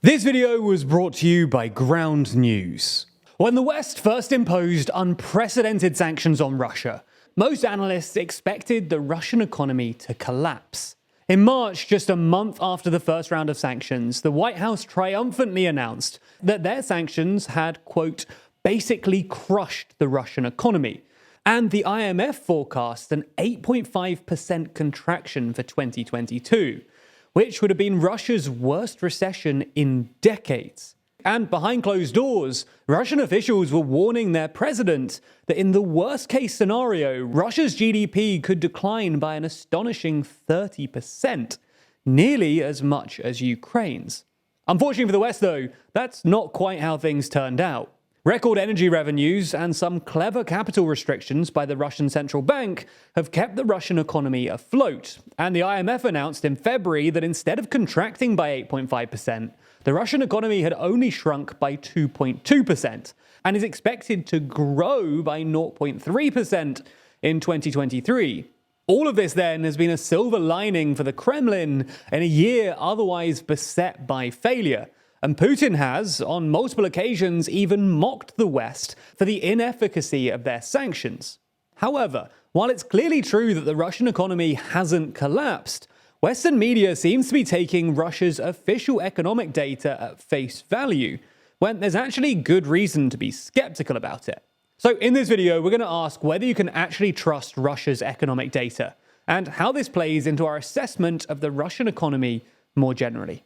This video was brought to you by Ground News. When the West first imposed unprecedented sanctions on Russia, most analysts expected the Russian economy to collapse. In March, just a month after the first round of sanctions, the White House triumphantly announced that their sanctions had, quote, basically crushed the Russian economy. And the IMF forecast an 8.5% contraction for 2022. Which would have been Russia's worst recession in decades. And behind closed doors, Russian officials were warning their president that in the worst case scenario, Russia's GDP could decline by an astonishing 30%, nearly as much as Ukraine's. Unfortunately for the West though, that's not quite how things turned out. Record energy revenues and some clever capital restrictions by the Russian central bank have kept the Russian economy afloat. And the IMF announced in February that instead of contracting by 8.5%, the Russian economy had only shrunk by 2.2% and is expected to grow by 0.3% in 2023. All of this then has been a silver lining for the Kremlin in a year otherwise beset by failure. And Putin has, on multiple occasions, even mocked the West for the inefficacy of their sanctions. However, while it's clearly true that the Russian economy hasn't collapsed, Western media seems to be taking Russia's official economic data at face value, when there's actually good reason to be skeptical about it. So in this video, we're going to ask whether you can actually trust Russia's economic data, and how this plays into our assessment of the Russian economy more generally.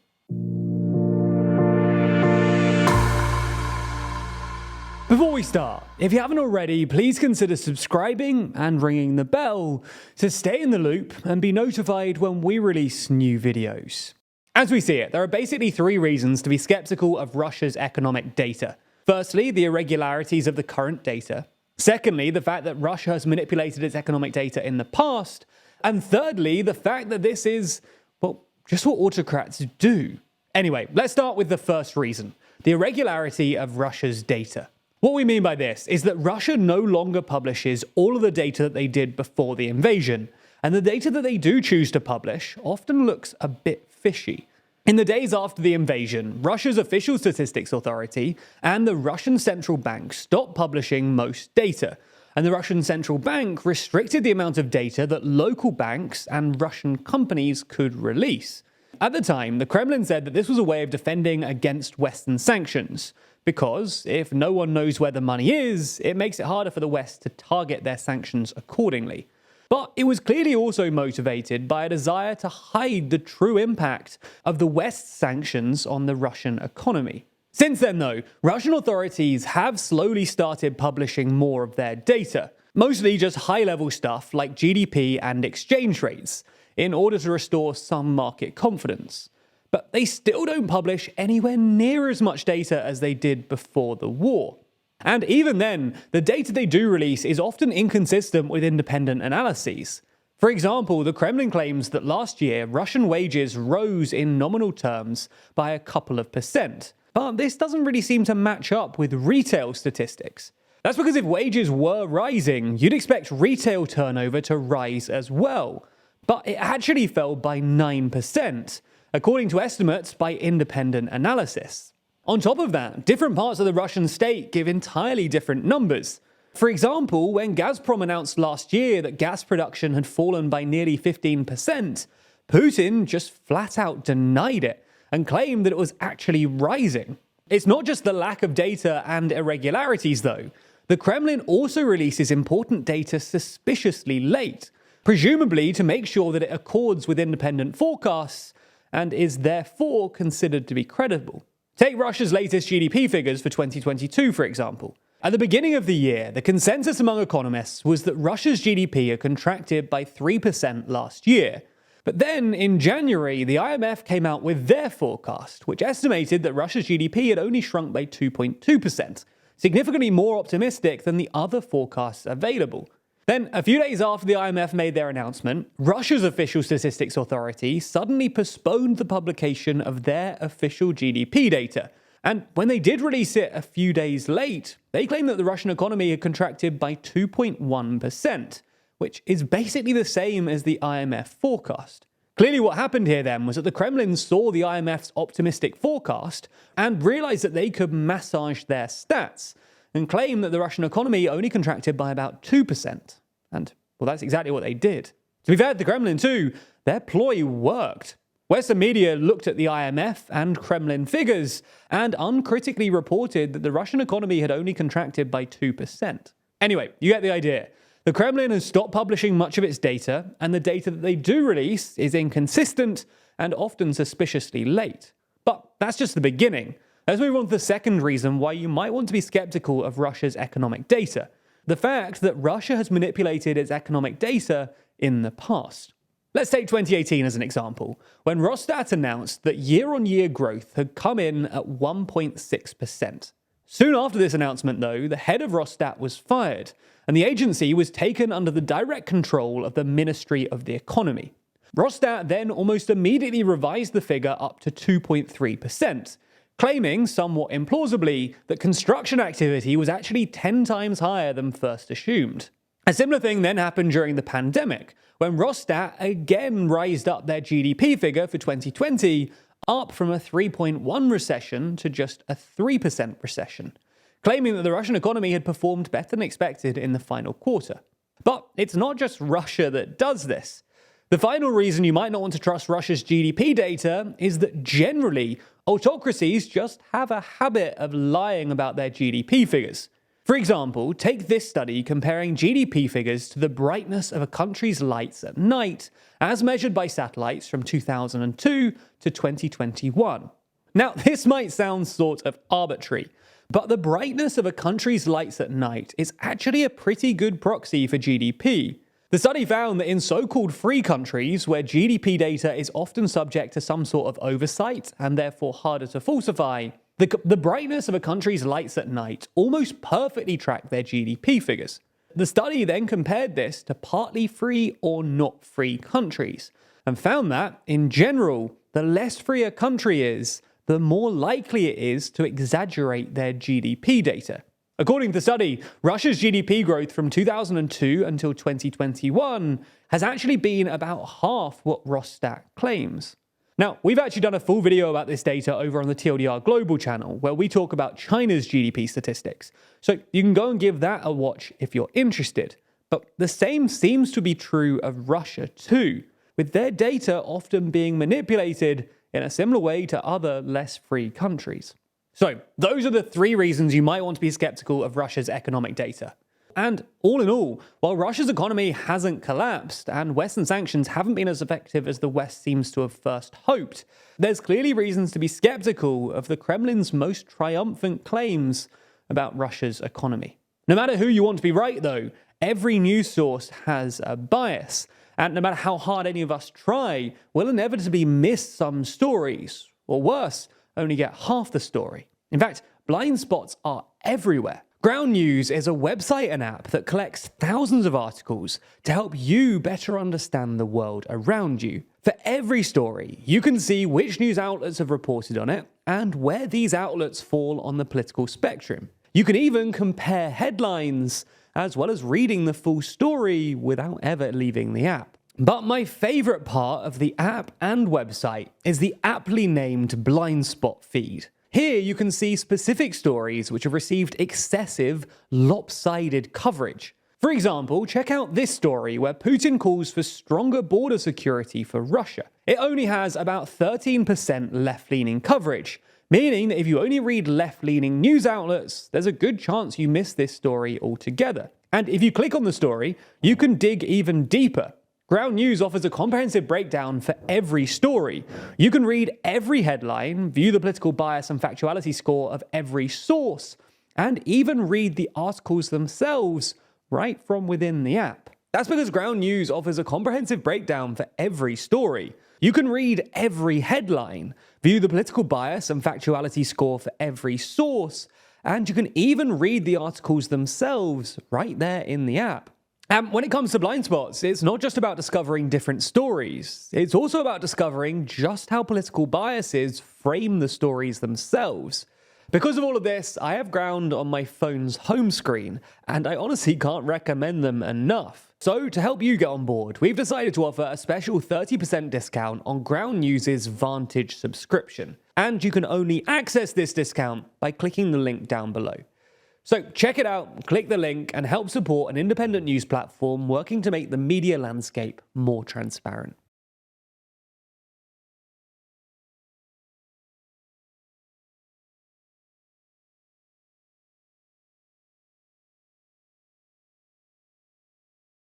Before we start, if you haven't already, please consider subscribing and ringing the bell to stay in the loop and be notified when we release new videos. As we see it, there are basically three reasons to be skeptical of Russia's economic data. Firstly, the irregularities of the current data. Secondly, the fact that Russia has manipulated its economic data in the past. And thirdly, the fact that this is, well, just what autocrats do. Anyway, let's start with the first reason, the irregularity of Russia's data. What we mean by this is that Russia no longer publishes all of the data that they did before the invasion, and the data that they do choose to publish often looks a bit fishy. In the days after the invasion, Russia's official statistics authority and the Russian central bank stopped publishing most data, and the Russian central bank restricted the amount of data that local banks and Russian companies could release. At the time, the Kremlin said that this was a way of defending against Western sanctions, because if no one knows where the money is, it makes it harder for the West to target their sanctions accordingly. But it was clearly also motivated by a desire to hide the true impact of the West's sanctions on the Russian economy. Since then, though, Russian authorities have slowly started publishing more of their data, mostly just high-level stuff like GDP and exchange rates, in order to restore some market confidence. But they still don't publish anywhere near as much data as they did before the war. And even then, the data they do release is often inconsistent with independent analyses. For example, the Kremlin claims that last year, Russian wages rose in nominal terms by a couple of %. But this doesn't really seem to match up with retail statistics. That's because if wages were rising, you'd expect retail turnover to rise as well. But it actually fell by 9%. According to estimates by independent analysis. On top of that, different parts of the Russian state give entirely different numbers. For example, when Gazprom announced last year that gas production had fallen by nearly 15%, Putin just flat out denied it and claimed that it was actually rising. It's not just the lack of data and irregularities though. The Kremlin also releases important data suspiciously late, presumably to make sure that it accords with independent forecasts and is therefore considered to be credible. Take Russia's latest GDP figures for 2022, for example. At the beginning of the year, the consensus among economists was that Russia's GDP had contracted by 3% last year. But then, in January, the IMF came out with their forecast, which estimated that Russia's GDP had only shrunk by 2.2%, significantly more optimistic than the other forecasts available. Then, a few days after the IMF made their announcement, Russia's official statistics authority suddenly postponed the publication of their official GDP data. And when they did release it a few days late, they claimed that the Russian economy had contracted by 2.1%, which is basically the same as the IMF forecast. Clearly what happened here then was that the Kremlin saw the IMF's optimistic forecast and realized that they could massage their stats and claim that the Russian economy only contracted by about 2%. And, well, that's exactly what they did. To be fair to the Kremlin too, their ploy worked. Western media looked at the IMF and Kremlin figures and uncritically reported that the Russian economy had only contracted by 2%. Anyway, you get the idea. The Kremlin has stopped publishing much of its data, and the data that they do release is inconsistent and often suspiciously late. But that's just the beginning. Let's move on to the second reason why you might want to be skeptical of Russia's economic data. The fact that Russia has manipulated its economic data in the past. Let's take 2018 as an example, when Rosstat announced that year-on-year growth had come in at 1.6%. Soon after this announcement, though, the head of Rosstat was fired, and the agency was taken under the direct control of the Ministry of the Economy. Rosstat then almost immediately revised the figure up to 2.3%, claiming, somewhat implausibly, that construction activity was actually 10 times higher than first assumed. A similar thing then happened during the pandemic, when Rosstat again raised up their GDP figure for 2020 up from a 3.1 recession to just a 3% recession, claiming that the Russian economy had performed better than expected in the final quarter. But it's not just Russia that does this. The final reason you might not want to trust Russia's GDP data is that generally, autocracies just have a habit of lying about their GDP figures. For example, take this study comparing GDP figures to the brightness of a country's lights at night, as measured by satellites from 2002 to 2021. Now, this might sound sort of arbitrary, but the brightness of a country's lights at night is actually a pretty good proxy for GDP. The study found that in so-called free countries, where GDP data is often subject to some sort of oversight and therefore harder to falsify, the brightness of a country's lights at night almost perfectly track their GDP figures. The study then compared this to partly free or not free countries, and found that, in general, the less free a country is, the more likely it is to exaggerate their GDP data. According to the study, Russia's GDP growth from 2002 until 2021 has actually been about half what Rosstat claims. Now, we've actually done a full video about this data over on the TLDR Global channel, where we talk about China's GDP statistics. So you can go and give that a watch if you're interested. But the same seems to be true of Russia too, with their data often being manipulated in a similar way to other less free countries. So those are the three reasons you might want to be skeptical of Russia's economic data. And all in all, while Russia's economy hasn't collapsed and Western sanctions haven't been as effective as the West seems to have first hoped, there's clearly reasons to be skeptical of the Kremlin's most triumphant claims about Russia's economy. No matter who you want to be right, though, every news source has a bias. And no matter how hard any of us try, we'll inevitably miss some stories, or worse, only get half the story. In fact, blind spots are everywhere. Ground News is a website and app that collects thousands of articles to help you better understand the world around you. For every story, you can see which news outlets have reported on it and where these outlets fall on the political spectrum. You can even compare headlines as well as reading the full story without ever leaving the app. But my favorite part of the app and website is the aptly named blind spot feed. Here you can see specific stories which have received excessive, lopsided coverage. For example, check out this story where Putin calls for stronger border security for Russia. It only has about 13% left-leaning coverage, meaning that if you only read left-leaning news outlets, there's a good chance you miss this story altogether. And if you click on the story, you can dig even deeper. Ground News offers a comprehensive breakdown for every story. You can read every headline, view the political bias and factuality score of every source, and even read the articles themselves right from within the app. That's because Ground News offers a comprehensive breakdown for every story. You can read every headline, view the political bias and factuality score for every source, and you can even read the articles themselves right there in the app. And when it comes to blind spots, it's not just about discovering different stories. It's also about discovering just how political biases frame the stories themselves. Because of all of this, I have Ground on my phone's home screen, and I honestly can't recommend them enough. So to help you get on board, we've decided to offer a special 30% discount on Ground News's Vantage subscription. And you can only access this discount by clicking the link down below. So check it out, click the link, and help support an independent news platform working to make the media landscape more transparent.